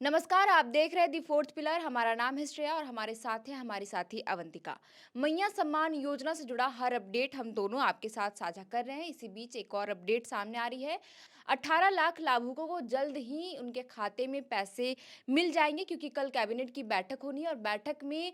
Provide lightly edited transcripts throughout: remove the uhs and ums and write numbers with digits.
नमस्कार, आप देख रहे हैं दी फोर्थ पिलर। हमारा नाम है श्रेया और हमारे साथ है हमारी साथी अवंतिका। मैया सम्मान योजना से जुड़ा हर अपडेट हम दोनों आपके साथ साझा कर रहे हैं। इसी बीच एक और अपडेट सामने आ रही है। 18 लाख लाभुकों को जल्द ही उनके खाते में पैसे मिल जाएंगे, क्योंकि कल कैबिनेट की बैठक होनी है और बैठक में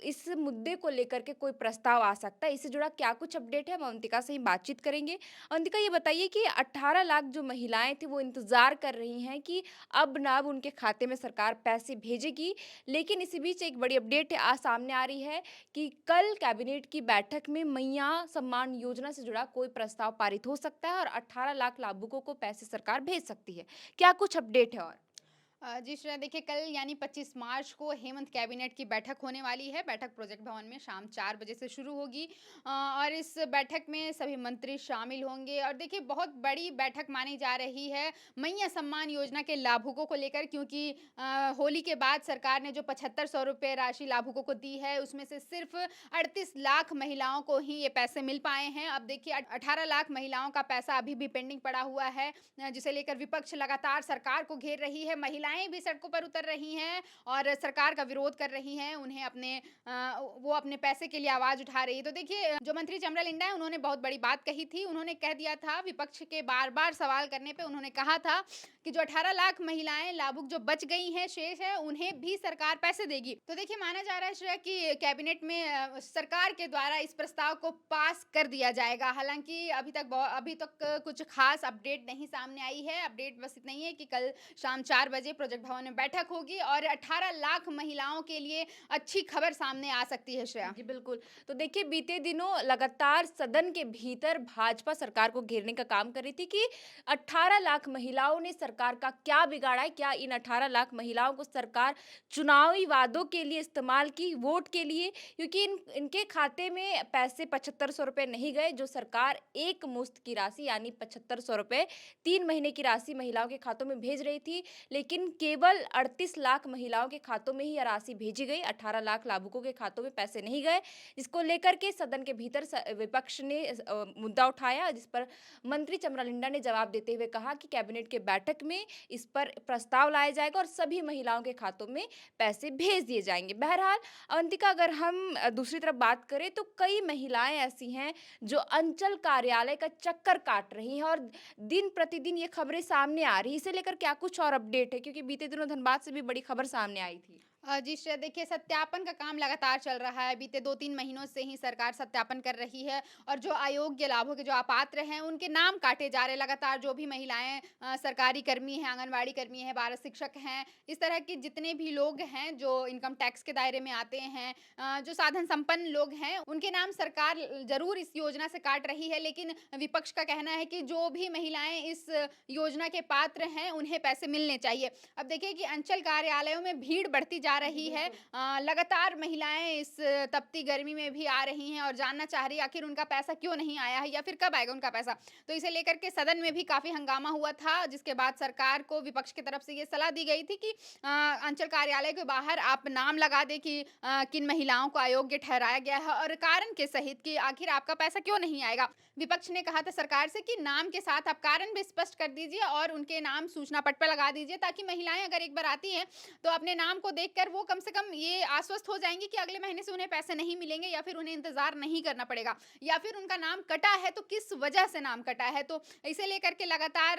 इस मुद्दे को लेकर के कोई प्रस्ताव आ सकता है। इससे जुड़ा क्या कुछ अपडेट है, हम अवंतिका से ही बातचीत करेंगे। अवंतिका, ये बताइए कि 18 लाख जो महिलाएं थी वो इंतजार कर रही हैं कि अब ना अब उनके खाते में सरकार पैसे भेजेगी। लेकिन इसी बीच एक बड़ी अपडेट सामने आ रही है कि कल कैबिनेट की बैठक में मैया सम्मान योजना से जुड़ा कोई प्रस्ताव पारित हो सकता है और 18 लाख लाभुकों को पैसे सरकार भेज सकती है। क्या कुछ अपडेट है? और जी श्रेया, देखिए कल यानी 25 मार्च को हेमंत कैबिनेट की बैठक होने वाली है। बैठक प्रोजेक्ट भवन में शाम 4 बजे से शुरू होगी और इस बैठक में सभी मंत्री शामिल होंगे। और देखिए बहुत बड़ी बैठक मानी जा रही है मैया सम्मान योजना के लाभुकों को लेकर, क्योंकि होली के बाद सरकार ने जो 7500 रुपये राशि लाभुकों को दी है उसमें से सिर्फ 38 लाख महिलाओं को ही ये पैसे मिल पाए हैं। अब देखिए 18 लाख महिलाओं का पैसा अभी भी पेंडिंग पड़ा हुआ है, जिसे लेकर विपक्ष लगातार सरकार को घेर रही है। महिलाएं भी सड़कों पर उतर रही हैं और सरकार का विरोध कर रही हैं। उन्हें वो अपने पैसे के लिए आवाज उठा रही है। तो देखिए जो मंत्री चमरा लिंडा है उन्होंने बहुत बड़ी बात कही थी। उन्होंने कह दिया था, विपक्ष के बार बार सवाल करने पे उन्होंने कहा था कि जो 18 लाख महिलाएं लाभुक जो बच गई हैं, शेष है, उन्हें भी सरकार पैसे देगी। तो देखिए माना जा रहा है श्रेया कि कैबिनेट में सरकार के द्वारा इस प्रस्ताव को पास कर दिया जाएगा। हालांकि अभी तक कुछ खास अपडेट नहीं सामने आई है। अपडेट बस इतना ही है कि कल शाम 4 बजे प्रोजेक्ट भवन में बैठक होगी और 18 लाख महिलाओं के लिए अच्छी खबर सामने आ सकती है श्रेया। जी बिल्कुल। तो देखिए, बीते दिनों लगातार सदन के भीतर भाजपा सरकार को घेरने का काम कर रही थी कि 18 लाख महिलाओं ने सरकार का क्या बिगाड़ा है? क्या इन 18 लाख महिलाओं को सरकार चुनावी वादों के लिए इस्तेमाल की, वोट के लिए? क्योंकि इनके खाते में पैसे 7500 रुपए नहीं गए, जो सरकार एक मुश्त की राशि यानी 7500 रुपए 3 महीने की राशि महिलाओं के खातों में भेज रही थी। लेकिन केवल 38 लाख महिलाओं के खातों में ही यह राशि भेजी गई, 18 लाख लाभुकों के खातों में पैसे नहीं गए। जिसको लेकर के सदन के भीतर विपक्ष ने मुद्दा उठाया, जिस पर मंत्री चमरा लिंडा ने जवाब देते हुए कहा कि कैबिनेट के बैठक में इस पर प्रस्ताव लाया जाएगा और सभी महिलाओं के खातों में पैसे भेज दिए जाएंगे। बहरहाल अवंतिका, अगर हम दूसरी तरफ बात करें तो कई महिलाएं ऐसी हैं जो अंचल कार्यालय का चक्कर काट रही हैं और दिन प्रतिदिन ये खबरें सामने आ रही है। इसे लेकर क्या कुछ और अपडेट है? क्योंकि बीते दिनों धनबाद से भी बड़ी खबर सामने आई थी। जी श्रेया, देखिए सत्यापन का काम लगातार चल रहा है। बीते 2-3 महीनों से ही सरकार सत्यापन कर रही है और जो अयोग्य लाभों के जो अपात्र हैं उनके नाम काटे जा रहे हैं लगातार। जो भी महिलाएं सरकारी कर्मी हैं, आंगनवाड़ी कर्मी हैं, बाल शिक्षक हैं, इस तरह के जितने भी लोग हैं जो इनकम टैक्स के दायरे में आते हैं, जो साधन संपन्न लोग हैं, उनके नाम सरकार जरूर इस योजना से काट रही है। लेकिन विपक्ष का कहना है कि जो भी महिलाएं इस योजना के पात्र हैं उन्हें पैसे मिलने चाहिए। अब देखिए कि अंचल कार्यालयों में भीड़ बढ़ती जा रही है। लगातार महिलाएं इस तपती गर्मी में भी आ रही हैं और जानना चाह रही है आखिर उनका पैसा क्यों नहीं आया है या फिर कब आएगा उनका पैसा। तो इसे लेकर के सदन में भी काफी हंगामा हुआ था, जिसके बाद सरकार को विपक्ष की तरफ से ये सलाह दी गई थी कि अंचल कार्यालय के बाहर आप नाम लगा दे कि किन महिलाओं को अयोग्य ठहराया गया है और कारण के सहित कि आखिर आपका पैसा क्यों नहीं आएगा। विपक्ष ने कहा था सरकार से कि नाम के साथ आप कारण भी स्पष्ट कर दीजिए और उनके नाम सूचना पट पर लगा दीजिए, ताकि महिलाएं अगर एक बार आती हैं तो अपने नाम को देखकर वो कम से कम ये आश्वस्त हो जाएंगी कि अगले महीने से उन्हें पैसे नहीं मिलेंगे या फिर उन्हें इंतजार नहीं करना पड़ेगा, या फिर उनका नाम कटा है तो किस वजह से नाम कटा है। तो इसे लेकर के लगातार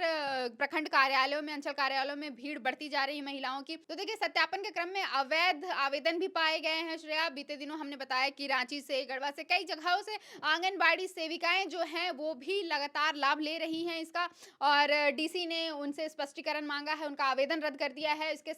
प्रखंड कार्यालयों में, अंचल कार्यालयों में भीड़ बढ़ती जा रही है महिलाओं की। तो देखिए सत्यापन के क्रम में अवैध आवेदन भी पाए गए हैं श्रेया। बीते दिनों हमने बताया कि रांची से, गढ़वा से, कई जगहों से आंगनबाड़ी सेविकाएं जो हैं वो भी लगातार लाभ ले रही हैं इसका, और डीसी ने उनसे स्पष्टीकरण मांगा है, उनका आवेदन रद्द कर दिया है। इसके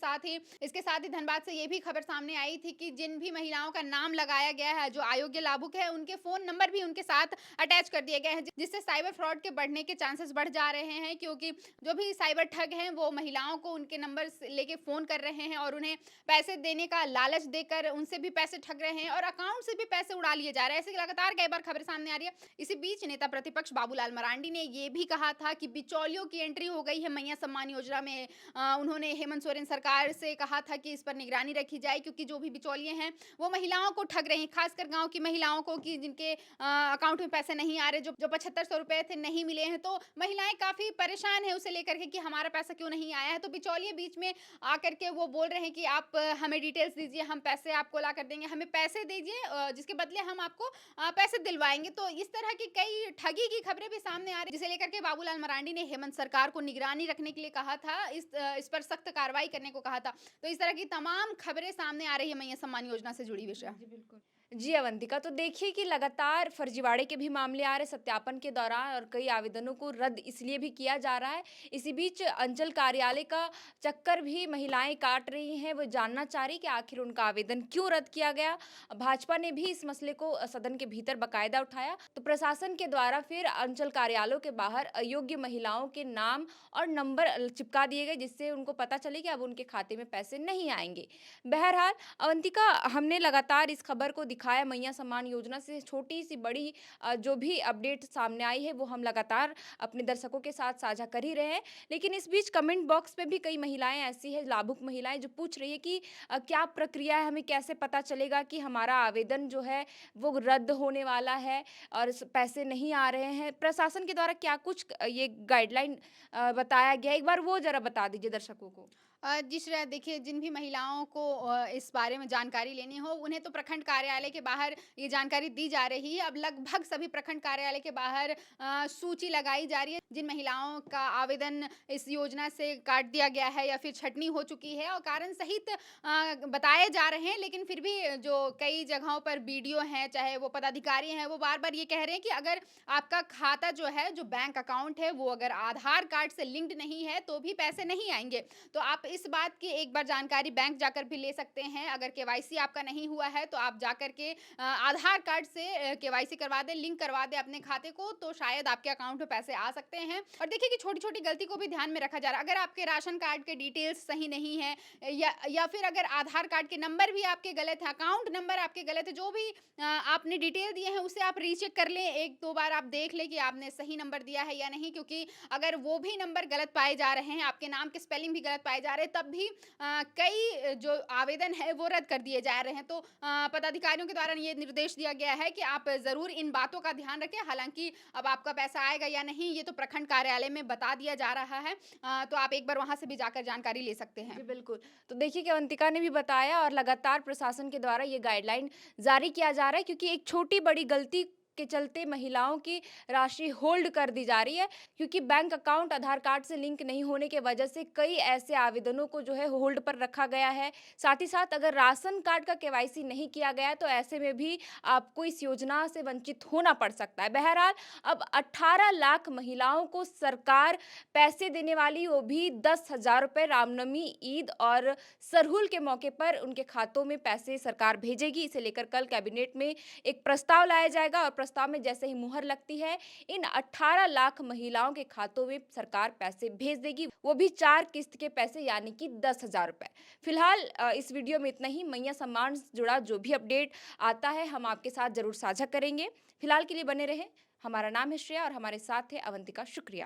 साथ ही धनबाद से ये भी खबर सामने आई थी कि जिन भी महिलाओं का नाम लगाया गया है, जो अयोग्य लाभुक है, उनके फोन नंबर भी उनके साथ अटैच कर दिए गए हैं, जिससे साइबर फ्रॉड के बढ़ने के चांसेस बढ़ जा रहे हैं। क्योंकि जो भी साइबर ठग हैं वो महिलाओं को उनके नंबर लेके फोन कर रहे हैं और उन्हें पैसे देने का लालच देकर उनसे भी पैसे ठग रहे हैं और अकाउंट से भी पैसे उड़ा लिए जा रहे हैं। ऐसे लगातार कई बार खबर सामने आ रही है। इसी बीच नेता प्रतिपक्ष बाबूलाल मरांडी ने ये भी कहा था कि बिचौलियों की एंट्री हो गई है मैया सम्मान योजना में। उन्होंने हेमंत सोरेन सरकार से कहा था कि इस पर निगरानी निगरानी रखी जाए, क्योंकि जो भी बिचौलिए हैं वो महिलाओं को ठग रहे हैं, खासकर गाँव की महिलाओं को, कि जिनके अकाउंट में पैसे नहीं आ रहे, जो जो 7500 रुपए थे नहीं मिले हैं, तो महिलाएँ काफ़ी परेशान हैं उसे लेकर के कि हमारा पैसा क्यों नहीं आया है। तो बिचौलिए बीच में आकर के वो बोल रहे हैं कि आप हमें डिटेल्स दीजिए, हम पैसे आपको ला कर देंगे, हमें पैसे दीजिए जिसके बदले हम आपको पैसे दिलवाएँगे। तो इस तरह की कई ठगी की खबरें भी सामने आ रही, जिसे लेकर के बाबूलाल मरांडी ने हेमंत सरकार को निगरानी रखने के लिए कहा था, इस पर सख्त कार्रवाई करने को कहा था। तो इस तरह की तमाम खबरें सामने आ रही है मैया सम्मान योजना से जुड़ी विषय। जी, बिल्कुल। जी, अवंतिका, तो देखिए कि लगातार फर्जीवाड़े के भी मामले आ रहे सत्यापन के दौरान और कई आवेदनों को रद्द इसलिए भी किया जा रहा है। इसी बीच अंचल कार्यालय का चक्कर भी महिलाएँ काट रही हैं, वो जानना चाह रही कि आखिर उनका आवेदन क्यों रद्द किया गया? भाजपा ने भी इस मसले को सदन के भीतर बाकायदा उठाया, तो प्रशासन के द्वारा फिर अंचल कार्यालयों के बाहर अयोग्य महिलाओं के नाम और नंबर चिपका दिए गए, जिससे उनको पता चले कि अब उनके खाते में पैसे नहीं आएँगे। बहरहाल, अवंतिका, हमने लगातार इस खबर को दिखाया मैया सम्मान योजना से छोटी सी बड़ी जो भी अपडेट सामने आई है वो हम लगातार अपने दर्शकों के साथ साझा कर ही रहे हैं। लेकिन इस बीच कमेंट बॉक्स में भी कई महिलाएं ऐसी हैं, लाभुक महिलाएं, जो पूछ रही है कि क्या प्रक्रिया है, हमें कैसे पता चलेगा कि हमारा आवेदन जो है वो रद्द होने वाला है और पैसे नहीं आ रहे हैं। प्रशासन के द्वारा क्या कुछ ये गाइडलाइन बताया गया, एक बार वो जरा बता दीजिए दर्शकों को। जी श्रेया, देखिए, जिन भी महिलाओं को इस बारे में जानकारी लेनी हो, उन्हें तो प्रखंड कार्यालय के बाहर ये जानकारी दी जा रही है। अब लगभग सभी प्रखंड कार्यालय के बाहर सूची लगाई जा रही है, जिन महिलाओं का आवेदन इस योजना से काट दिया गया है या फिर छटनी हो चुकी है, और कारण सहित बताए जा रहे हैं। लेकिन फिर भी जो कई जगहों पर बीडीओ हैं, चाहे वो पदाधिकारी हैं, वो बार बार ये कह रहे हैं कि अगर आपका खाता जो है, जो बैंक अकाउंट है, वो अगर आधार कार्ड से लिंक्ड नहीं है तो भी पैसे नहीं आएंगे। तो आप इस बात की एक बार जानकारी बैंक जाकर भी ले सकते हैं। अगर केवाईसी आपका नहीं हुआ है तो आप जाकर के आधार कार्ड से केवाईसी करवा दें, लिंक करवा दें अपने खाते को, तो शायद आपके अकाउंट में पैसे आ सकते हैं। और देखिए कि छोटी-छोटी गलती को भी ध्यान में रखा जा रहा है। अगर आपके राशन कार्ड के डिटेल्स सही नहीं है, या फिर अगर आधार कार्ड के नंबर भी आपके गलत हैं, अकाउंट नंबर आपके गलत है, जो भी आपने डिटेल दिए हैं उसे आप रीचेक कर लें, 1-2 बार आप देख लें कि आपने सही नंबर दिया है या नहीं, क्योंकि अगर वो भी नंबर गलत पाए जा रहे हैं, आपके नाम के स्पेलिंग भी गलत पाए जा रहे हैं, तब भी कई जो आवेदन है वो रद्द कर दिए जा रहे हैं। तो पदाधिकारियों के द्वारा ये निर्देश दिया गया है कि आप ज़रूर इन बातों का ध्यान रखें। हालाँकि अब आपका पैसा आएगा या नहीं, ये तो प्रखंड कार्यालय में बता दिया जा रहा है। तो आप एक बार वहाँ से भी जाकर जानकारी ले सकते जी, हैं। बिल्कुल। तो देखिए कि अवंतिका ने भी बताया और लगातार प्रशासन के द्वारा ये गाइडलाइन जारी किया जा रहा है, क्योंकि एक छोटी-बड़ी गलती के चलते महिलाओं की राशि होल्ड कर दी जा रही है, क्योंकि बैंक अकाउंट आधार कार्ड से लिंक नहीं होने के वजह से कई ऐसे आवेदनों को जो है होल्ड पर रखा गया है। साथ ही साथ अगर राशन कार्ड का केवाईसी नहीं किया गया है तो ऐसे में भी आपको इस योजना से वंचित होना पड़ सकता है। बहरहाल, अब 18 लाख महिलाओं को सरकार पैसे देने वाली, वो भी 10,000 रुपए रामनवमी, ईद और सरहुल के मौके पर उनके खातों में पैसे सरकार भेजेगी। इसे लेकर कल कैबिनेट में एक प्रस्ताव लाया जाएगा और प्रस्ताव में जैसे ही मुहर लगती है, इन 18 लाख महिलाओं के खातों में सरकार पैसे भेज देगी, वो भी 4 किस्त के पैसे, यानी कि 10,000 रुपए। फिलहाल इस वीडियो में इतना ही। मैया सम्मान से जुड़ा जो भी अपडेट आता है हम आपके साथ जरूर साझा करेंगे। फिलहाल के लिए बने रहें। हमारा नाम है श्रेया और हमारे साथ है अवंतिका। शुक्रिया।